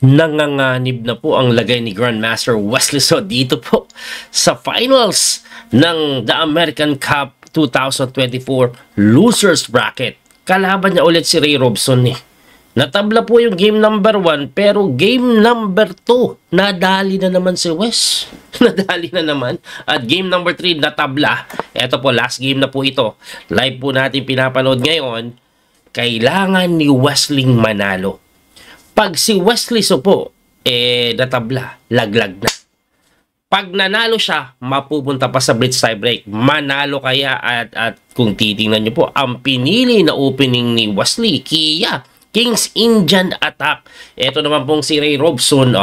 Nanganganib na po ang lagay ni Grandmaster Wesley So dito po sa finals ng The American Cup 2024 Losers Bracket. Kalaban niya ulit si Ray Robson eh. Natabla po yung game number 1 pero game number 2 nadali na naman si Wes. Nadali na naman. At game number 3 natabla. Ito po, last game na po ito. Live po natin pinapanood ngayon. Kailangan ni Wesley manalo. Pag si Wesley So po, natabla, laglag na. Pag nanalo siya, mapupunta pa sa Blitz tiebreak. Manalo kaya at kung titingnan nyo po, ang pinili na opening ni Wesley, King's Indian Attack. Ito naman pong si Ray Robson.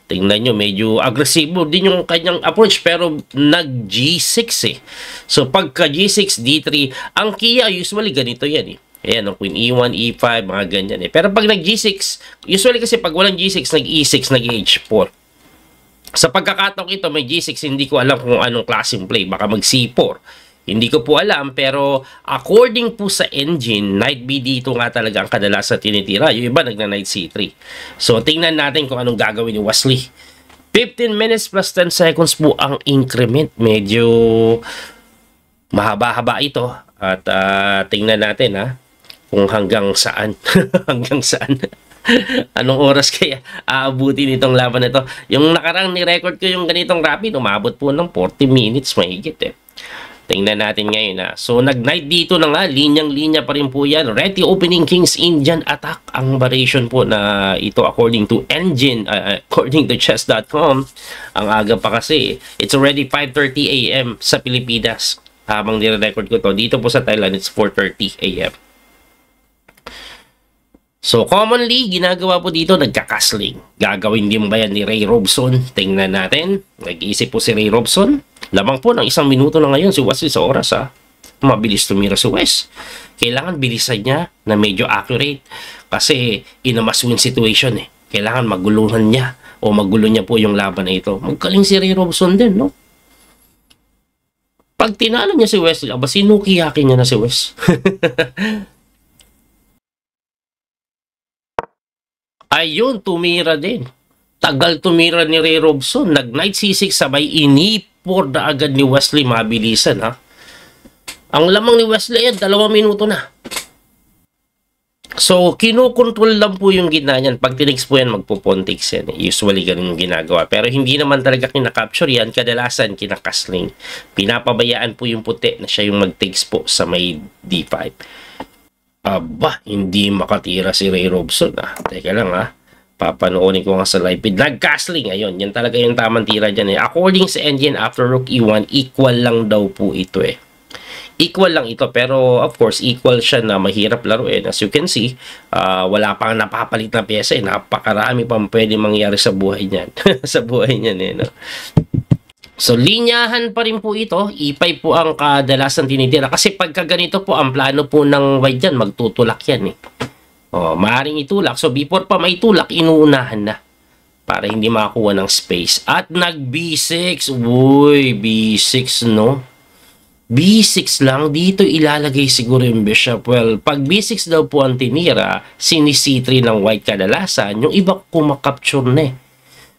Tingnan nyo, medyo agresibo din yung kanyang approach pero nag G6 eh. So pagka G6, D3, ang Kia usually ganito yan eh. Ayan, ang Queen E1, E5, mga ganyan eh. Pero pag nag-G6, usually kasi pag walang G6, nag-E6, nag-H4. Sa pagkakataong ito, may G6, hindi ko alam kung anong klaseng play. Baka mag-C4. Hindi ko po alam, pero according po sa engine, Knight B dito nga talaga ang kadalasan tinitira. Yung iba, nagna-Knight C3. So, tingnan natin kung anong gagawin ni Wesley. 15 minutes plus 10 seconds po ang increment. Medyo mahaba-haba ito. At tingnan natin kung hanggang saan. Hanggang saan. Anong oras kaya aabutin itong laban na ito? Yung nakarang ni-record ko yung ganitong rapid, umabot po ng 40 minutes mahigit eh. Tingnan natin ngayon So, nag-night dito na nga. Linyang-linya pa rin po yan. Ready opening King's Indian Attack. Ang variation po na ito according to engine, according to chess.com. Ang aga pa kasi. It's already 5:30 AM sa Pilipinas. Habang nire-record ko to. Dito po sa Thailand, it's 4:30 AM. So, commonly, ginagawa po dito, nagkakasling. Gagawin din ba yan ni Ray Robson? Tingnan natin. Nag-iisip po si Ray Robson. Lamang po ng 1 minuto na ngayon si Wesley sa oras Mabilis tumira si Wes. Kailangan bilisan niya na medyo accurate. Kasi in a must-win situation eh. Kailangan maguluhan niya o magulo niya po yung laban na ito. Magkaling si Ray Robson din, no? Pag tinalo niya si Wesley, sinukiyaki niya na si Wes. Ayun, tumira din. Tagal tumira ni Ray Robson. Nag-Knight C6 sabay inipor na agad ni Wesley. Mabilisan Ang lamang ni Wesley 2 minuto na. So, kinokontrol lang po yung gitna niyan. Pag tinex po yan, magpupontics yan. Usually, ganun yung ginagawa. Pero hindi naman talaga kinakapture yan. Kadalasan, kinakasling. Pinapabayaan po yung puti na siya yung mag-takes po sa may D5. Aba, hindi makatira si Ray Robson Teka lang papanoonin ko nga sa live feed. Nag-castling, ayun. Yan talaga yung tamang tira dyan According sa engine, after Rook E1, equal lang daw po ito Equal lang ito, pero of course, equal siya na mahirap laruin. As you can see, wala pang napapalit na pyesa Napakarami pang pwede mangyari sa buhay niyan. Sa buhay niyan no? So, linyahan pa rin po ito. E5 po ang kadalasan tinitira. Kasi pagka ganito po, ang plano po ng white dyan, magtutulak yan maaring itulak. So, before pa may tulak, inuunahan na. Para hindi makakuha ng space. At nag-B6. Uy, B6, no? B6 lang. Dito ilalagay siguro yung bishop. Well, pag B6 daw po ang tinira, sini-C3 ng white kadalasan, yung iba kumakapture na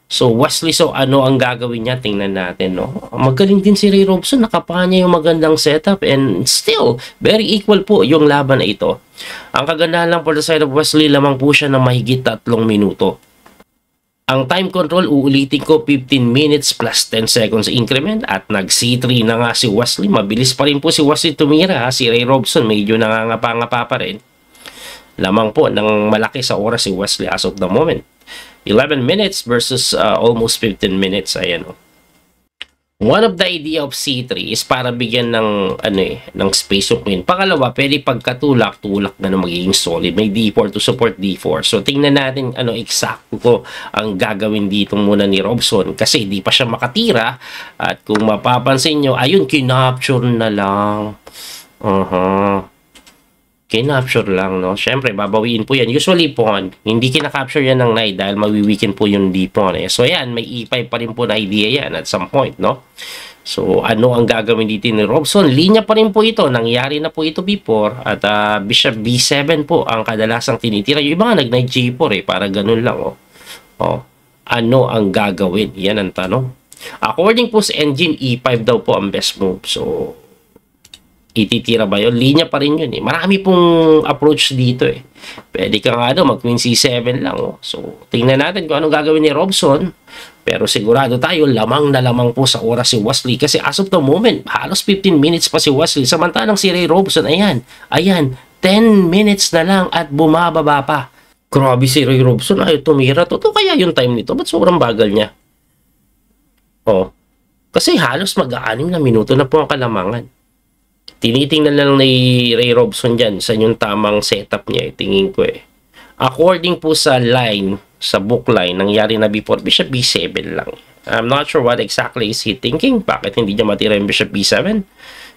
So, Wesley So, ano ang gagawin niya? Tingnan natin, no? Magaling din si Ray Robson. Nakapa niya yung magandang setup and still, very equal po yung laban na ito. Ang kagandahan lang for the side of Wesley, lamang po siya na mahigit 3 minuto. Ang time control, uulitin ko, 15 minutes plus 10 seconds increment at nag-C3 na nga si Wesley. Mabilis pa rin po si Wesley tumira. Si Ray Robson, medyo nangangapa-ngapa pa rin. Lamang po ng malaki sa oras si Wesley as of the moment. 11 minutes versus almost 15 minutes. Ayan One of the idea of C3 is para bigyan ng ng space of queen. Pangalawa, pwede pagkatulak, tulak na magiging solid. May D4 to support D4. So tingnan natin eksakto ang gagawin dito muna ni Robson kasi di pa siya makatira at kung mapapansin nyo, ayun, kinapture na lang. Kinapture lang, no? Siyempre, babawiin po yan. Usually, pawn. Hindi kinakapture yan ng knight dahil mawiweaken po yung d-pawn So, yan. May E5 pa rin po na idea yan at some point, no? So, ano ang gagawin dito ni Robson? Linya pa rin po ito. Nangyari na po ito before. At Bishop B7 po ang kadalasang tinitira. Yung iba nga nag-knight G4 para ganun lang, Oh, ano ang gagawin? Yan ang tanong. According po sa engine, E5 daw po ang best move. So, ititira ba yun? Linya pa rin yun eh. Marami pong approach dito eh. Pwede ka nga mag-queen C7 lang. Oh. So, tingnan natin kung anong gagawin ni Robson. Pero sigurado tayo, lamang na lamang po sa oras si Wesley. Kasi as of the moment, halos 15 minutes pa si Wesley. Samantalang si Ray Robson, ayan, 10 minutes na lang at bumababa pa. Grabe si Ray Robson, ayaw tumira. Totoo kaya yung time nito? Ba't sobrang bagal niya? Oh, kasi halos mag-6 na minuto na po ang kalamangan. Tinitingnan lang ni Ray Robson dyan sa yung tamang setup niya, tingin ko eh. According po sa line, sa book line, nangyari na before Bishop B7 lang. I'm not sure what exactly is he thinking. Bakit hindi niya matira yung Bishop B7?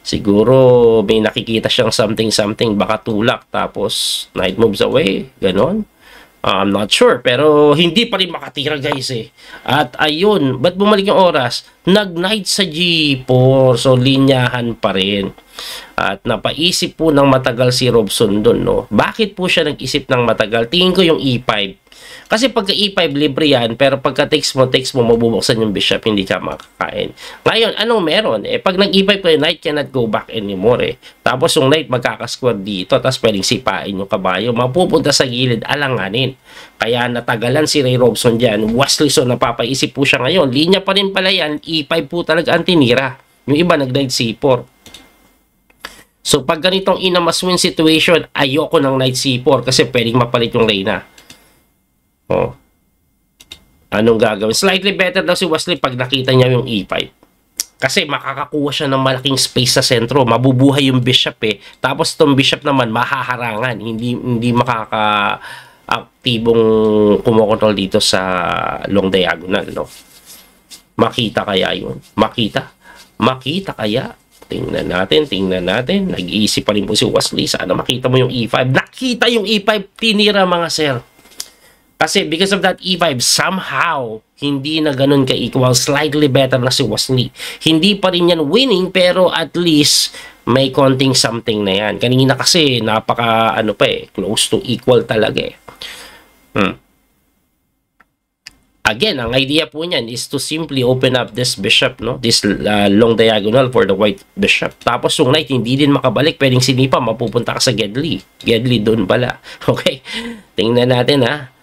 Siguro may nakikita siyang something, baka tulak, tapos knight moves away, ganon. I'm not sure, pero hindi pa rin makatira guys eh. At ayun, ba't bumalik yung oras? Nag-knight sa G4, so linyahan pa rin. At napaisip po ng matagal si Robson doon, no? Bakit po siya nag-isip ng matagal? Tingin ko yung E5. Kasi pagka E5, libre yan, pero pagka takes mo, mabubuksan yung bishop, hindi ka makakain. Ngayon, anong meron? Eh, pag nag-E5 ko, knight cannot go back anymore eh. Tapos yung knight magkakasquad dito, tapos pwedeng sipain yung kabayo, mapupunta sa gilid, alanganin. Kaya natagalan si Ray Robson dyan. Wesley, so napapaisip po siya ngayon. Linya pa rin pala yan, E5 po talaga ang tinira. Yung iba nag-knight C4. So, pag ganitong in a must-win situation, ayoko ng knight C4 kasi pwedeng mapalit yung reyna. Oh. Anong gagawin? Slightly better daw si Wesley pag nakita niya yung E5. Kasi makakakuha siya ng malaking space sa sentro. Mabubuhay yung bishop eh. Tapos itong bishop naman mahaharangan. Hindi makaka-aktibong kumokontrol dito sa long diagonal. No? Makita kaya yun? Makita kaya? Tingnan natin. Nag-iisip pa rin po si Wesley. Sana makita mo yung E5. Nakita yung E5. Tinira mga sir. Kasi because of that E5, somehow, hindi na ganun ka-equal. Slightly better na si Wesley. Hindi pa rin yan winning, pero at least may konting something na yan. Kanina kasi, close to equal talaga eh. Again, ang idea po niyan is to simply open up this bishop, no? This long diagonal for the white bishop. Tapos yung knight, hindi din makabalik. Pwedeng sinipa, mapupunta ka sa Gedli. Gedli doon pala. Okay? Tingnan natin ha.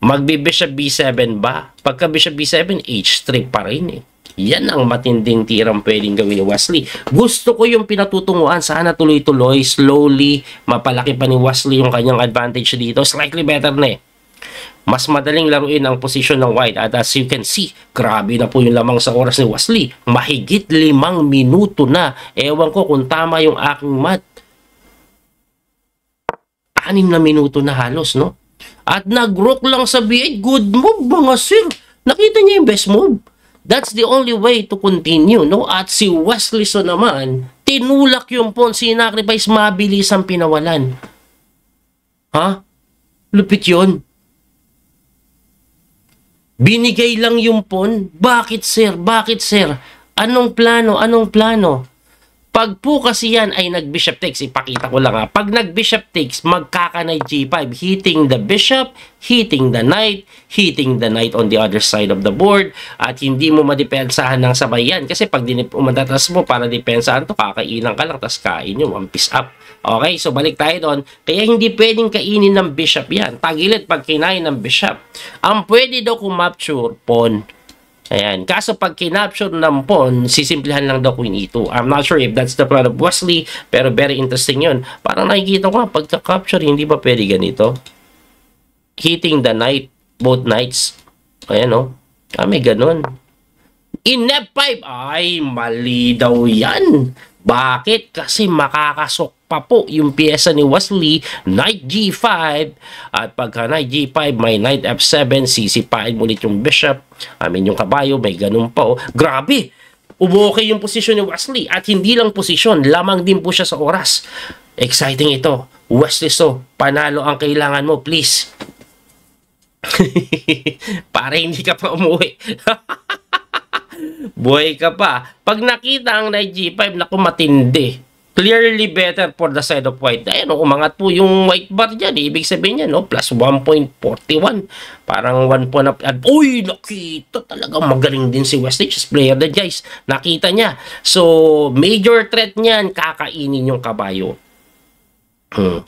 Magbi-bishop B7 ba? Pagka bishop B7, H3 pa rin eh. Yan ang matinding tirang pwedeng gawin ni Wesley. Gusto ko yung pinatutunguan. Sana tuloy-tuloy, slowly, mapalaki pa ni Wesley yung kanyang advantage dito. Slightly better na eh. Mas madaling laruin ang posisyon ng white. At as you can see, grabe na po yung lamang sa oras ni Wesley. Mahigit 5 minuto na. Ewan ko kung tama yung aking math. 6 na minuto na halos, no? At nag-rook lang sa B8. Good move, mga sir. Nakita niya yung best move. That's the only way to continue, no? At si Wesley so naman, tinulak yung pawn, sinacrifice, mabilis ang pinawalan. Ha? Lupit yun. Binigay lang yung pawn. Bakit, sir? Bakit, sir? Anong plano? Pag po kasi yan ay nag-bishop takes, ipakita ko lang ha. Pag nag-bishop takes, magkaka-knight G5, hitting the bishop, hitting the knight on the other side of the board, at hindi mo madepensahan ng sabay yan. Kasi pag umatatras mo para depensahan to, kakainan ka lang, tas kain nyo, one piece up. Okay, so balik tayo doon. Kaya hindi pwedeng kainin ng bishop yan. Tagilid pag kinain ng bishop. Ang pwede daw kumapture, pawn. Ayan. Kaso pag kinapture ng pawn, sisimplihan lang daw queen e2. I'm not sure if that's the plan of Wesley, pero very interesting yun. Parang nakikita ko nga, pagka-capture, hindi ba pwede ganito? Hitting the knight, both knights. Ayan o. May ganun. In f5, ay, mali daw yan. Bakit? Kasi makakasok pa po yung pyesa ni Wesley, knight g5, at pagka knight g5, may knight f7, sisipain ulit yung bishop, yung kabayo, may ganun pa oh. Grabe! Umokay yung posisyon ni Wesley, at hindi lang posisyon, lamang din po siya sa oras. Exciting ito. Wesley, so, panalo ang kailangan mo, please. Para hindi ka pa umuwi. Buhay ka pa. Pag nakita ang knight g5, naku, matindi. Clearly better for the side of white. Ayan, umangat po yung white bar dyan. Ibig sabihin niya, no? Plus 1.41. Parang 1 point up. Uy, nakita talagang magaling din si Wesley. Just player the guys. Nakita niya. So, major threat niyan, kakainin yung kabayo.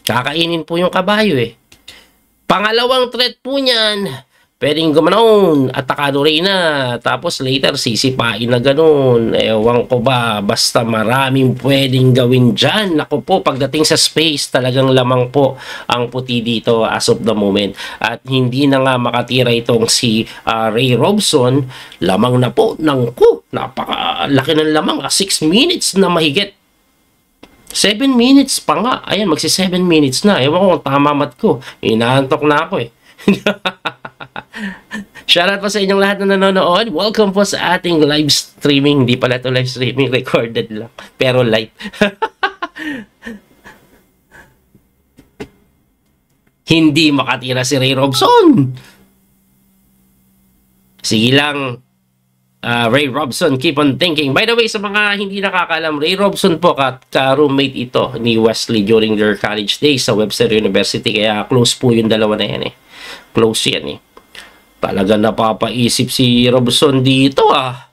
Kakainin po yung kabayo eh. Pangalawang threat po niyan, pwedeng gumanon, atakado rin na, tapos later sisipain na ganun. Ewan ko ba, basta maraming pwedeng gawin dyan. Naku po, pagdating sa space, talagang lamang po ang puti dito as of the moment. At hindi na nga makatira itong si Ray Robson, lamang na po ng napakalaki ng lamang, 6 minutes na mahigit. 7 minutes pa nga. Ayan, magsi 7 minutes na. Ewan ko kung tama mat ko. Inaantok na ako eh. Shoutout po sa inyong lahat na nanonood. Welcome po sa ating live streaming. Hindi pala ito live streaming. Recorded lang. Pero live. Hindi makatira si Ray Robson. Sige lang. Ray Robson, keep on thinking. By the way, sa mga hindi nakakalam, Ray Robson po ka-roommate ito ni Wesley during their college days sa Webster University. Kaya close po yung dalawa na yan eh. Close yan eh. Talaga napapaisip si Robson dito ah.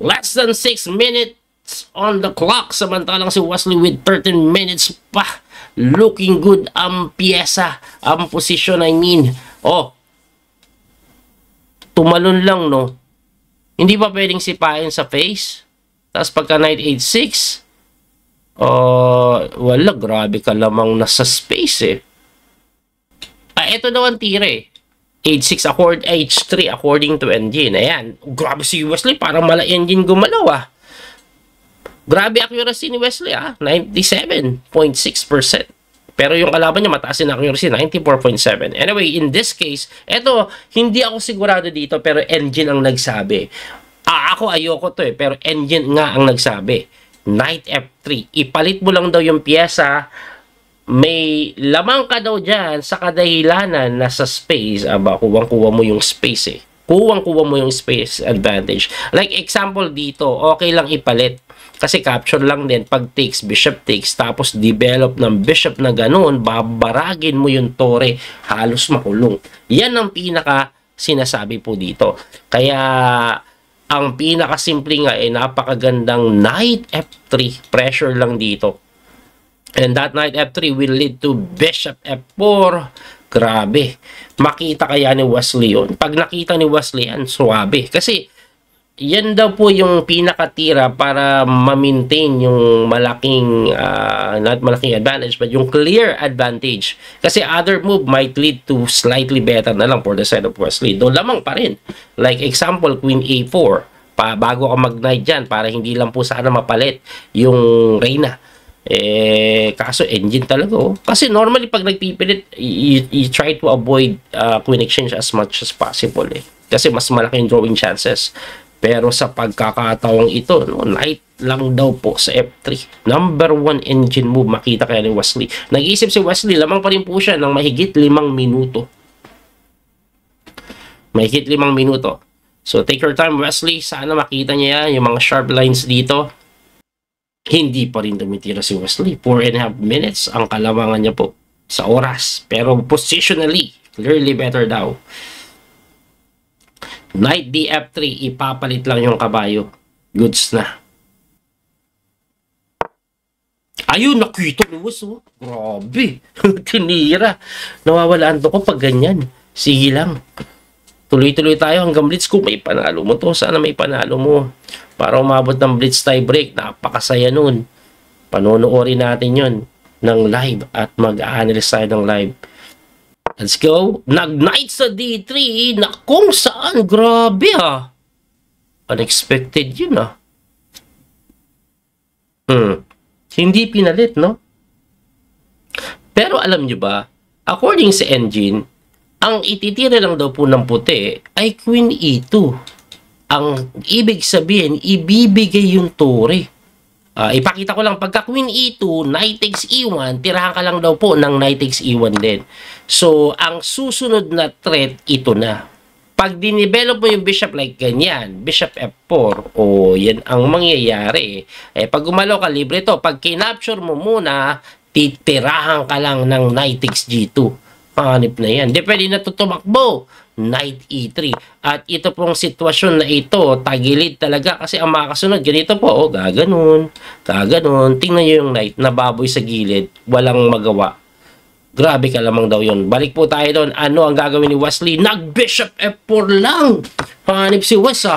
Less than 6 minutes on the clock. Samantalang si Wesley with 13 minutes pa. Looking good ang pyesa. Ang position I mean. Oh. Tumalon lang no. Hindi pa pwedeng sipain sa face. Tapos pagka 986, wala, grabe ka lamang nasa space eh. Ito daw ang tira eh. H3 according to engine. Ayan. Grabe si Wesley. Parang mala engine gumalaw ah. Grabe accuracy ni Wesley ah. 97.6%. Pero yung kalaban niya mataas din accuracy, 94.7. Anyway, in this case, eto, hindi ako sigurado dito pero engine ang nagsabi. Ako ayoko to eh, pero engine nga ang nagsabi. Knight F3. Ipalit mo lang daw yung pyesa. May lamang ka daw dyan sa kadahilanan na sa space. Kuwang-kuwa mo yung space eh. Kuwang-kuwa mo yung space advantage. Like example dito, okay lang ipalit. Kasi capture lang din pag takes, bishop takes, tapos develop ng bishop na ganun, babaragin mo yung tore, halos makulong. Yan ang pinaka sinasabi po dito. Kaya ang pinaka simple nga ay napakagandang knight F3, pressure lang dito. And that knight F3 will lead to bishop F4. Grabe. Makita kaya ni Wesley yun? Pag nakita ni Wesley yan, suwabe. Kasi yan daw po yung pinakatira para ma-maintain yung malaking, not malaking advantage, but yung clear advantage. Kasi other move might lead to slightly better na lang for the side of Wesley. Doon lamang pa rin. Like example, Queen A4. Bago ka mag-knight dyan, para hindi lang po sana mapalit yung Reyna. Kaso engine talaga oh. Kasi normally pag nagpipilit, you try to avoid Queen exchange as much as possible eh. Kasi mas malaking drawing chances. Pero sa pagkakataong ito, no, knight lang daw po sa F3. Number 1 engine move, makita kaya ni Wesley. Nag-iisip si Wesley, lamang pa rin po siya ng mahigit 5 minuto. Mahigit 5 minuto. So take your time Wesley, sana makita niya yan, yung mga sharp lines dito. Hindi pa rin tumitira si Wesley. 4.5 minutes ang kalamangan niya po sa oras. Pero positionally, clearly better daw. Knight DF3, ipapalit lang yung kabayo. Goods na. Ayun, nakita ni Wes, oh. Grabe. Tinira. Nawawalaan to ko pag ganyan. Sige lang. Tuloy-tuloy tayo hanggang blitz. Kung may panalo mo to, sana may panalo mo. Para umabot ng blitz tie break, napakasaya nun. Panonoodin natin yun ng live at mag-analyze tayo ng live. Let's go. Nag-knight sa D3 na kung saan. Grabe ah. Unexpected yun ah. Hindi pinalit, no? Pero alam nyo ba, according sa engine, ang ititira lang daw po ng puti ay Queen E2. Ang ibig sabihin, ibibigay yung tore. Ipakita ko lang, pagka Queen E2, Knight takes E1, tirahan ka lang daw po ng Knight takes E1 din. So, ang susunod na threat, ito na. Pag dinevelop mo yung bishop like ganyan, bishop f4, o yan ang mangyayari. Pag gumalaw ka, libre to. Pag kinapture mo muna, titirahan ka lang ng knight takes g2. Hanip na yan. Di pwede na ito tumakbo. Knight e3. At ito pong sitwasyon na ito, tagilid talaga kasi ang makasunod, ganito po, gaganon, gaganon. Tingnan nyo yung knight, nababoy sa gilid, walang magawa. Grabe ka lamang daw yun. Balik po tayo doon. Ano ang gagawin ni Wesley? Nag-bishop f4 lang. Panganib si Wes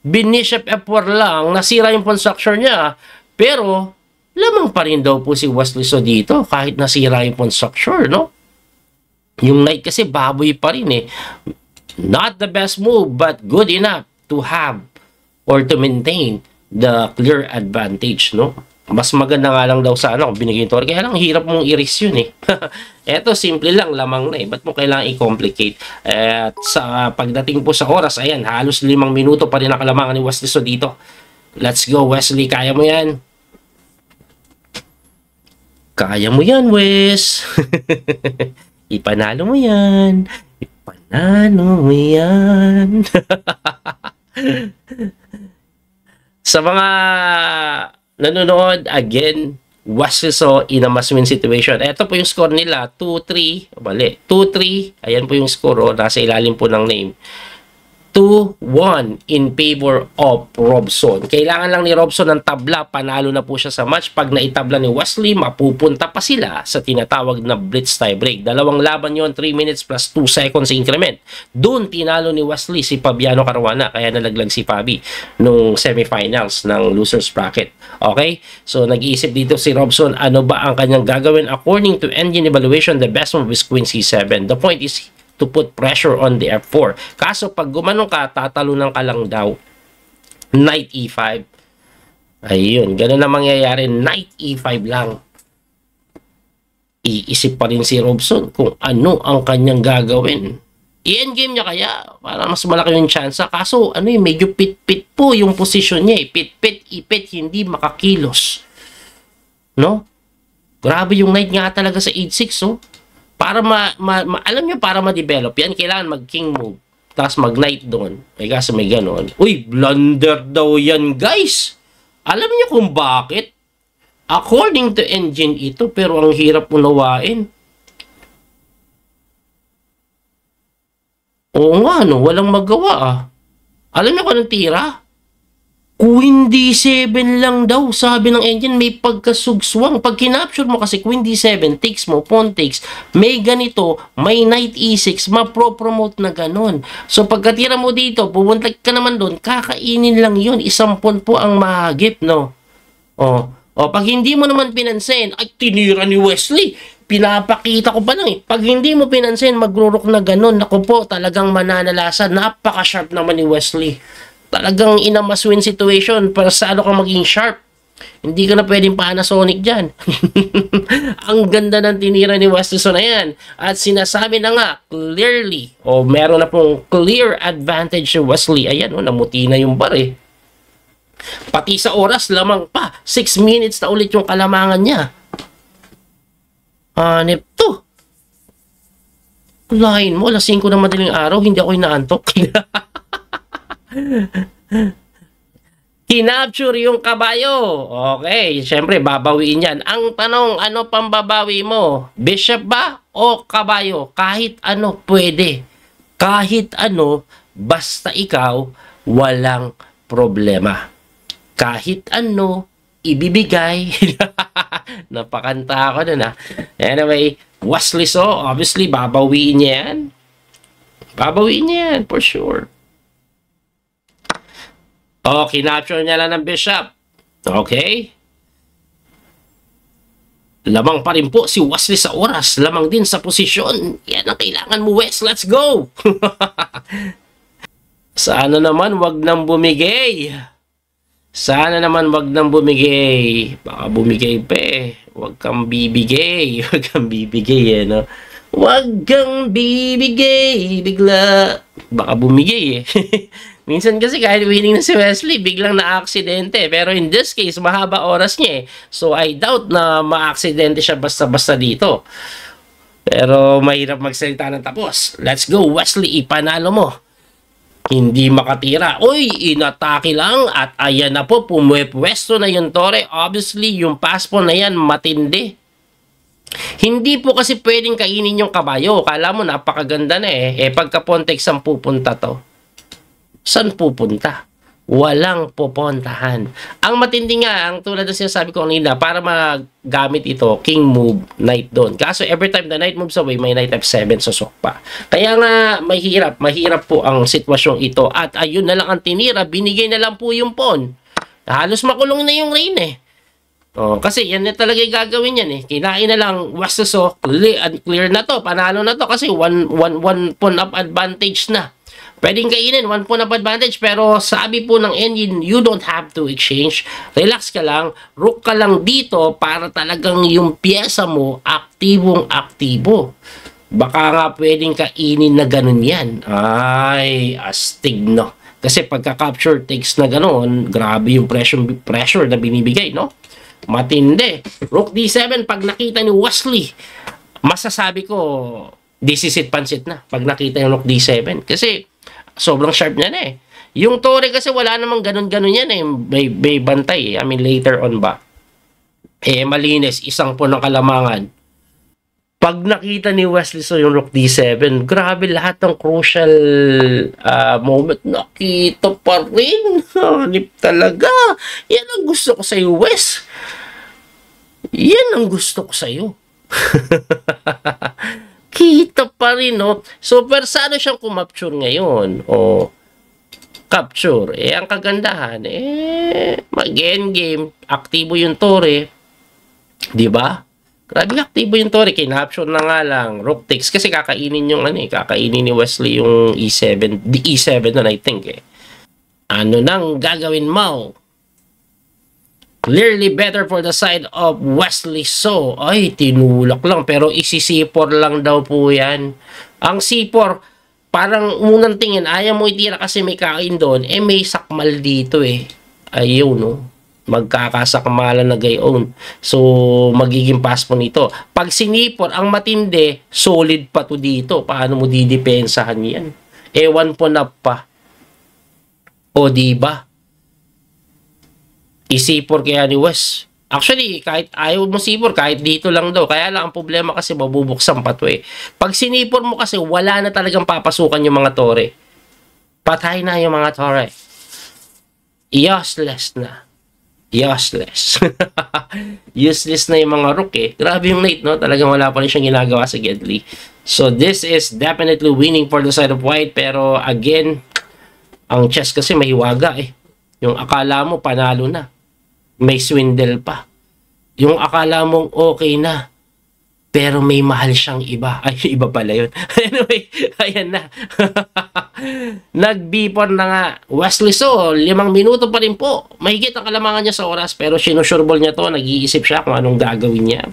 Binishop f4 lang. Nasira yung pawn structure niya. Pero, lamang pa rin daw po si Wesley so dito. Kahit nasira yung pawn structure, no? Yung knight kasi baboy pa rin Not the best move, but good enough to have or to maintain the clear advantage, no? Mas maganda nga lang daw sa kung binigay ito. Kaya lang, hirap mong i-risk yun Eto, simple lang, lamang na Ba't mo kailangan i-complicate? At sa pagdating po sa oras, ayan, halos 5 minuto pa rin nakalamangan ni Wesley so dito. Let's go, Wesley. Kaya mo yan. Kaya mo yan, Wes. Ipanalo mo yan. Ipanalo mo yan. Sa mga nanonood, again, Wesley in a must-win situation. Ito po yung score nila, 2-3. Bali, 2-3. Ayan po yung score, nasa ilalim po ng name. 2-1 in favor of Robson. Kailangan lang ni Robson ng tabla, panalo na po siya sa match. Pag naitabla ni Wesley, mapupunta pa sila sa tinatawag na blitz tiebreak. Dalawang laban yon, 3 minutes plus 2 seconds increment. Doon tinalo ni Wesley si Fabiano Caruana, kaya nalaglag si Fabi nung semifinals ng losers bracket. Okay? So, nag-iisip dito si Robson, ano ba ang kanyang gagawin? According to engine evaluation, the best move is Queen C7. The point is to put pressure on the F4. Kaso pag gumanong ka, tatalunan ka lang daw. Knight E5. Ayun, ganun na mangyayari. Knight E5 lang. Iisip pa rin si Robson kung ano ang kanyang gagawin. I-endgame niya kaya para mas malaki yung chance. Kaso medyo pit-pit po yung position niya. Pit-pit, ipit, hindi makakilos. No? Grabe yung knight nga talaga sa H6, para alam nyo, para ma-develop yan, kailangan mag-king move. Tapos mag-knight doon. Kaso may ganon. Uy, blunder daw yan, guys. Alam niyo kung bakit? According to engine ito, pero ang hirap unawain. Oo nga, walang magawa Alam niyo kung anong tira? Queen D7 lang daw, sabi ng engine, may pagkasugswang. Pag kinapture mo kasi Queen D7, takes mo, pawn takes, may ganito, may Knight E6, ma-promote na ganon. So pagkatira mo dito, pupunta ka naman doon, kakainin lang yun, isang pawn po ang mahagip, no? Pag hindi mo naman pinansin, ay tinira ni Wesley, pinapakita ko pa lang Pag hindi mo pinansin, magrurok na ganon, naku po, talagang mananalasa, napaka-sharp naman ni Wesley. Talagang in a must-win situation para sa ka maging sharp. Hindi ka na pwedeng Panasonic dyan. Ang ganda ng tinira ni Wesley na yan. At sinasabi na nga, clearly, meron na pong clear advantage si Wesley. Ayan, namuti na yung bar Pati sa oras, lamang pa. 6 minutes na ulit yung kalamangan niya. Hanip to. Lain mo, 5 ng madaling araw, hindi ako inaantok. Kinapture yung kabayo. Okay, syempre babawiin yan. Ang tanong, ano pang babawi mo? Bishop ba o kabayo? Kahit ano pwede. Kahit ano, basta ikaw, walang problema. Kahit ano, ibibigay. Napakanta ako dun Anyway, Wesley obviously babawiin niya yan. Babawiin niya yan, for sure. Kinapture niya lang ng bishop. Okay. Lamang pa rin po si Wesley sa oras. Lamang din sa posisyon. Yan ang kailangan mo, Wes. Let's go! Sana naman wag nang bumigay. Sana naman wag nang bumigay. Baka bumigay pa Wag kang bibigay. Wag kang bibigay no? Wag kang bibigay bigla. Baka bumigay Minsan kasi kahit winning na si Wesley, biglang na-aksidente. Pero in this case, mahaba oras niya So I doubt na ma-aksidente siya basta-basta dito. Pero mahirap magsalita ng tapos. Let's go, Wesley, ipanalo mo. Hindi makatira. Uy, inatake lang at ayan na po, pumwesto na yung tore. Obviously, yung pass po na yan, matindi. Hindi po kasi pwedeng kainin yung kabayo. Kala mo, napakaganda na eh. Pagka Pontex, saan pupunta to? Saan pupunta? Walang pupuntahan. Ang matindi nga, ang tulad na sinasabi ko kanina, para magamit ito, king move, knight doon. Kaso every time the knight moves away, may knight f7 susok pa. Kaya nga, mahirap po ang sitwasyong ito. At ayun na lang ang tinira, binigay na lang po yung pawn. Halos makulong na yung rein eh. Oh, kasi yan na talaga yung gagawin yan eh. Kinain na lang, wastuso, clear na to, panalo na to kasi one pawn up advantage na. Pwedeng kainin, 1 pawn up advantage, pero sabi po ng engine, you don't have to exchange. Relax ka lang, rook ka lang dito para talagang yung pyesa mo, aktibong-aktibo. Baka nga pwedeng kainin na ganun yan. Ay, astig no. Kasi pagka-capture takes na ganun, grabe yung pressure na binibigay, no? Matindi. Rook d7, pag nakita ni Wesley, masasabi ko, this is it, pansit na. Pag nakita yung rook d7. Kasi, sobrang sharp niya na eh. Yung tore kasi wala namang ganun-ganun yan eh. May bantay eh. I mean, later on ba? Malinis. Isang po ng kalamangan. Pag nakita ni Wesley so yung rook d7, grabe lahat ng crucial moment. Nakita pa rin. Hanip talaga. Yan ang gusto ko sa'yo, Wes. Yan ang gusto ko sa'yo. Kita pa rin, no? So, persano siyang kumapture ngayon. O, capture. Ang kagandahan, mag-endgame. Aktibo yung tore. Diba? Grabe aktibo yung tore. Kinapture na nga lang. Rook takes. Kasi kakainin yung, kakainin ni Wesley yung E7. The E7 na, I think, Ano nang gagawin mo? Clearly better for the side of Wesley So. Ay, tinulak lang. Pero isi-C4 lang daw po yan. Ang C4, parang unang tingin, ayaw mo itira kasi may kain doon. May sakmal dito eh. Ayaw, no? Magkakasakmalan na gayon. So, magiging pass po nito. Pag sinipor, ang matindi, solid pa to dito. Paano mo didepensahan yan? 1 po na pa. O, diba? I-C4 kaya ni Wes. Actually, kahit ayaw mo C4, kahit dito lang daw. Kaya lang ang problema kasi mabubuksan pa to eh. Pag sinipor mo kasi, wala na talagang papasukan yung mga tore. Patay na yung mga tore. Useless na. Useless. Useless na yung mga rook eh. Grabe yung late, no? Talagang wala pa rin siyang ginagawa sa Gedli. So, this is definitely winning for the side of white. Pero, again, ang chess kasi mahiwaga eh. Yung akala mo, panalo na. May swindle pa. Yung akala mong okay na, pero may mahal siyang iba. Ay, iba pala yun. Anyway, ayan na. Nag-B4 na nga. Wesley So, 5 minuto pa rin po. Mahigit ang kalamangan niya sa oras, pero sinusureball niya to. Nag-iisip siya kung anong gagawin niya.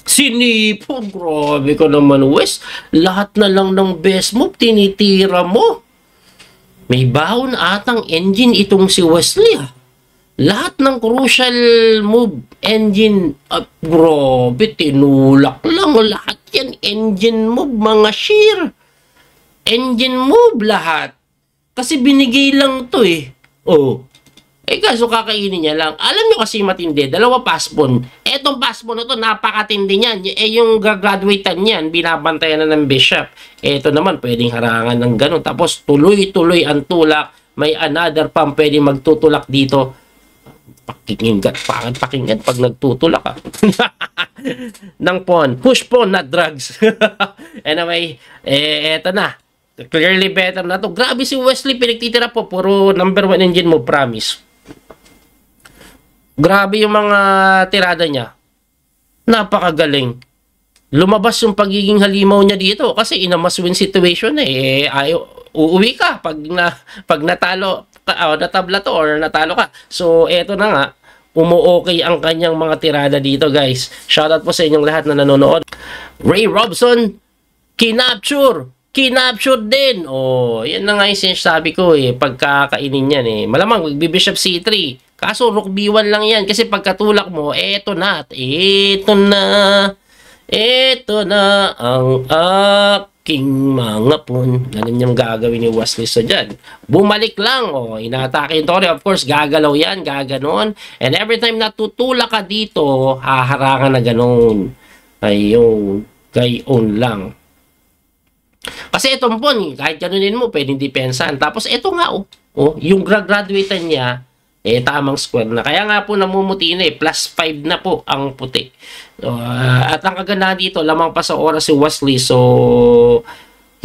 Sinipo, grabe ko naman, Wes. Lahat na lang ng best move, tinitira mo. May bahon atang engine itong si Wesley. Lahat ng crucial move, engine, grabe, tinulak lang. Lahat yan, engine move, mga sheer. Engine move lahat. Kasi binigay lang to eh. Oh. Kaso kakainin niya lang. Alam nyo kasi matindi, 2 passpon. Etong passpon na to, napakatindi niyan. Yung gagraduatean niyan, binabantayan na ng bishop. Eto naman, pwedeng harangan ng ganun. Tapos tuloy-tuloy ang tulak. May another pang pwedeng magtutulak dito. Pakinggan pag nagtutulak ka. Ng pawn. Push pawn, not drugs. Anyway, eto na. Clearly better na to. Grabe si Wesley, pinagtitira po. Puro number 1 engine mo, promise. Grabe yung mga tirada niya. Napakagaling. Lumabas yung pagiging halimaw niya dito kasi in a must-win situation uuwi ka pag natalo natabla to or natalo ka. So eto na nga, umu-okay ang kanyang mga tirada dito, guys. Shoutout po sa inyong lahat na nanonood. Ray Robson, kinapture din. Yan na nga yung sinasabi ko eh, pagkakainin yan eh. Malamang magbibishop C3. Kaso rook B1 lang yan kasi pagkatulak mo, eto na ang aking mga pun. Ganun yung gagawin ni Wesley so dyan. Bumalik lang. Inaatake yung Torre. Of course, gagalaw yan. Gaganon. And every time natutulak ka dito, haharangan na ganon. Ayun. Gayon lang. Kasi itong pun, kahit ganunin mo, pwedeng depensahan. Tapos ito nga, yung graduatean niya, tamang square na. Kaya nga po namumuti na plus 5 na po ang puti. At ang kagandahan dito, lamang pa sa oras si Wesley. So,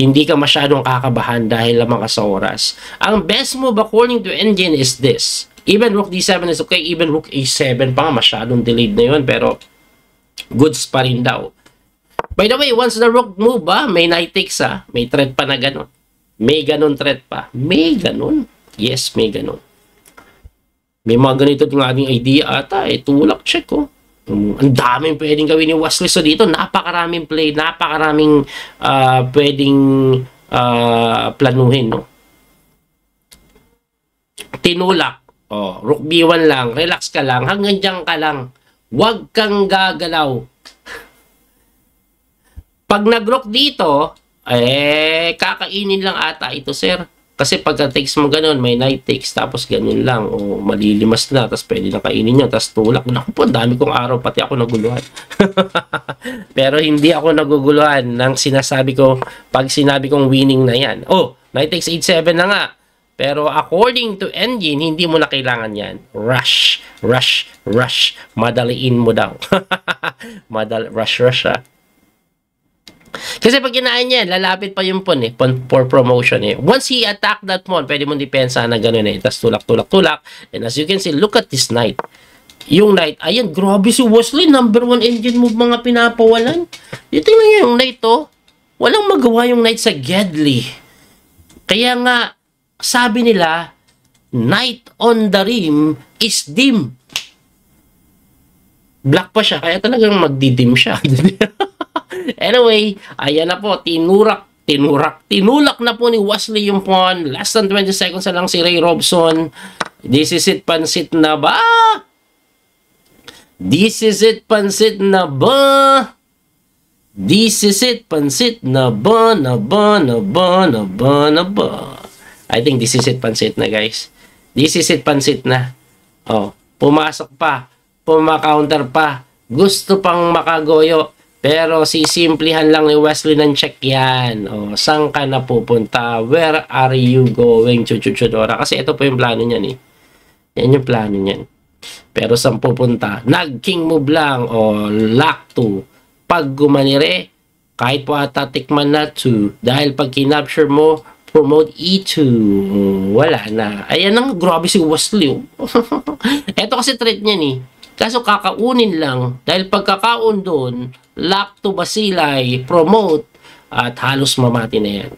hindi ka masyadong kakabahan dahil lamang ka sa oras. Ang best move according to engine is this. Even rook d7 is okay. Even rook a7 pa nga, masyadong delayed na yun. Pero, goods pa rin daw. By the way, once the rook move, may knight takes, may threat pa na ganun. May ganun threat pa. May ganun. Yes, may ganun. May mga ganito yung ating idea ata. Tulak check, ang daming pwedeng gawin ni Wesley. So dito, napakaraming play, napakaraming pwedeng planuhin, no? Tinulak. Rook b1 lang. Relax ka lang. Hanggang dyan ka lang. Huwag kang gagalaw. Pag nag-rook dito, kakainin lang ata ito, sir. Kasi pagka takes mo ganun, may knight takes, tapos ganun lang, malilimas na, tapos pwede na kainin nyo, tapos tulak. Naku po, dami kong araw, pati ako naguluhan. Pero hindi ako naguguluhan ng sinasabi ko, pag sinabi kong winning na yan. Knight takes 8-7 na nga. Pero according to engine, hindi mo na kailangan yan. Rush, rush, rush. Madaliin mo daw. Rush, rush, Kasi pag kinain niya, lalapit pa yung pawn for promotion Once he attack that pawn, pwede mong depensa na gano'n Tapos tulak, tulak, tulak. And as you can see, look at this knight. Yung knight, ayan, grabe si Wesley. Number 1 engine move mga pinapawalan. Yung tingnan niyo yung knight walang magawa yung knight sa Gedli. Kaya nga, sabi nila, knight on the rim is dim. Black pa siya, kaya talagang magdidim siya. Anyway, ayan na po, tinulak na po ni Wesley yung pawn. Less than 20 seconds na lang si Ray Robson. This is it, pansit na ba? This is it, pansit na ba? This is it, pansit na ba? Na ba, na ba, na ba, na ba? I think this is it, pansit na, guys. This is it, pansit na. Pumasok pa. Puma-counter pa. Gusto pang makagoyo. Pero sisimplihan lang ni Wesley ng check yan. Saan ka na pupunta? Where are you going, Chuchuchudora? Kasi ito po yung plano niyan Yan yung plano niyan. Pero saan pupunta? Nag-king move lang. Lock 2. Pag gumanire, kahit po ata tikman na 2. Dahil pag kinapture mo, promote E2. Wala na. Ayan ang grabe si Wesley. Ito kasi threat niyan Kaso kakaunin lang. Dahil pagkakaon doon, lock to Basilay, promote, at halos mamati na yan.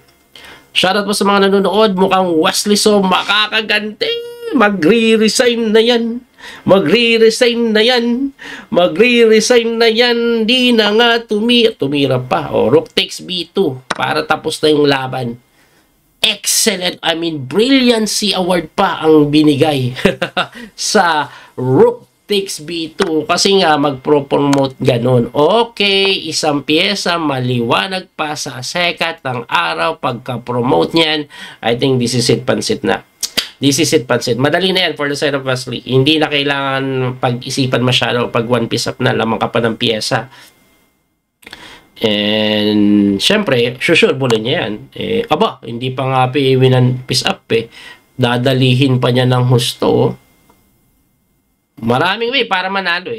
Shoutout po sa mga nanonood. Mukhang Wesley so makakaganti. Magre-resign na yan. Magre-resign na yan. Magre-resign na yan. Di na nga tumira pa. Rook takes B2 para tapos na yung laban. Excellent, brilliancy award pa ang binigay sa Rook takes B2 kasi nga magpro-promote ganun. Okay, isang pyesa maliwanag pa sa sekat ng araw pagka-promote niyan. I think this is it, pansit na. This is it, pansit. Madali na yan for the side of Wesley. Hindi na kailangan pag-isipan masyado pag one piece up na, lamang ka pa ng pyesa. And syempre, sure bulin niya yan. Hindi pa nga winan piece up Dadalihin pa niya ng husto. Maraming way para manalo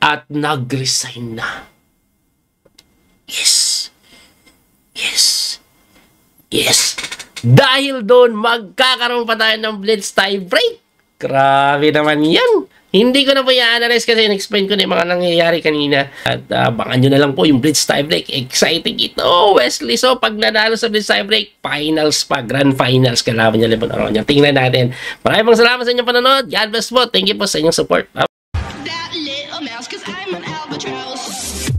At nag-resign na. Yes. Yes. Yes. Dahil doon, magkakaroon pa tayo ng Blitz tie break. Grabe naman yan. Hindi ko na po i-analyze kasi in-explain ko na yung mga nangyayari kanina. At abangan nyo na lang po yung Blitz tie break. Exciting ito, Wesley. So, pag nanalo sa Blitz tie break, finals pa, grand finals, kalaban niya Lebon Aroña. Tingnan natin. Maraming salamat sa inyong panonood. God bless po. Thank you po sa inyong support. That little mouse, 'cause I'm an albatross.